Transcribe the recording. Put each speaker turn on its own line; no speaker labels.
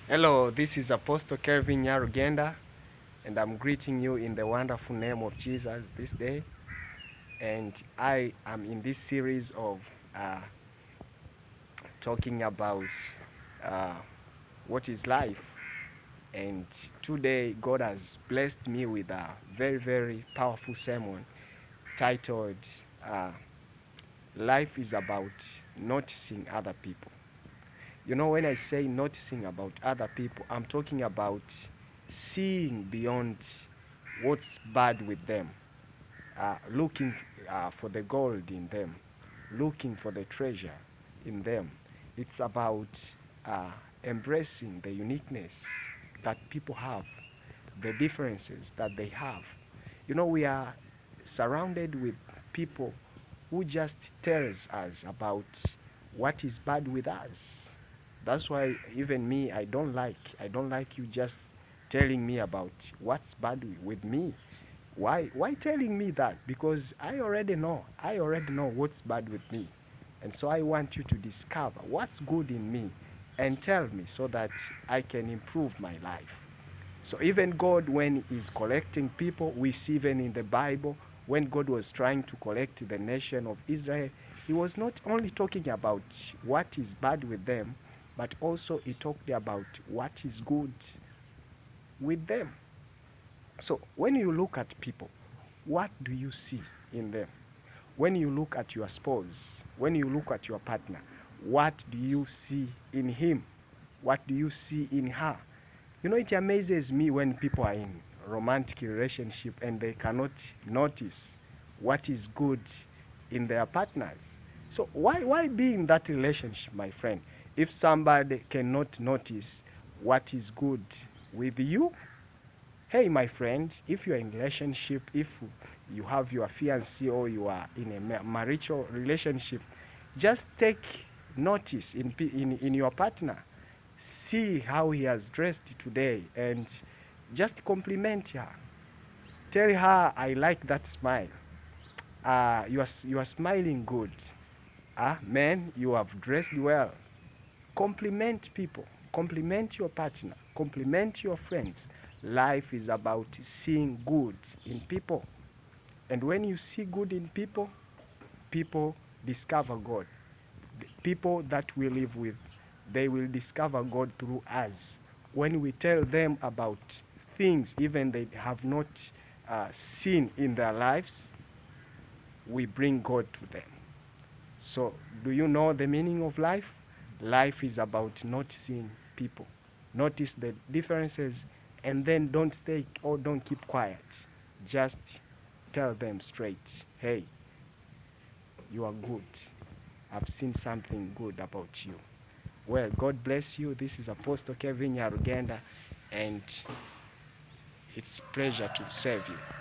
Hello, this is Apostle Kelvin Nyarugenda, and I'm greeting you in the wonderful name of Jesus this day. And I am in this series of uh, talking about uh, what is life. And today, God has blessed me with a very, very powerful sermon titled uh, Life is About Noticing Other People. You know, when I say noticing about other people, I'm talking about seeing beyond what's bad with them, looking for the gold in them, looking for the treasure in them. It's about uh, embracing the uniqueness that people have, the differences that they have. You know, we are surrounded with people who just tells us about what is bad with us. That's why even me, I don't like you just telling me about what's bad with me. Why telling me that? Because I already know. I already know what's bad with me. And so I want you to discover what's good in me and tell me so that I can improve my life. So even God, when He's collecting people, we see even in the Bible, when God was trying to collect the nation of Israel, He was not only talking about what is bad with them, but also He talked about what is good with them. So when you look at people, what do you see in them? When you look at your spouse, when you look at your partner, what do you see in him? What do you see in her? You know, it amazes me when people are in romantic relationship and they cannot notice what is good in their partners. So why be in that relationship, my friend, if somebody cannot notice what is good with you? Hey, my friend, if you're in relationship, if you have your fiancé or you are in a marital relationship, just take notice in your partner. See how he has dressed today and just compliment her. Tell her, I like that smile. You are smiling good. Man, you have dressed well. Compliment people. Compliment your partner. Compliment your friends. Life is about seeing good in people. And when you see good in people, people discover God. The people that we live with, they will discover God through us. When we tell them about things even they have not seen in their lives, we bring God to them. So, do you know the meaning of life? Life is about noticing people. Notice the differences and then don't stay or don't keep quiet. Just tell them straight, hey, you are good. I've seen something good about you. Well, God bless you. This is Apostle Kevin Nyarugenda, and it's a pleasure to serve you.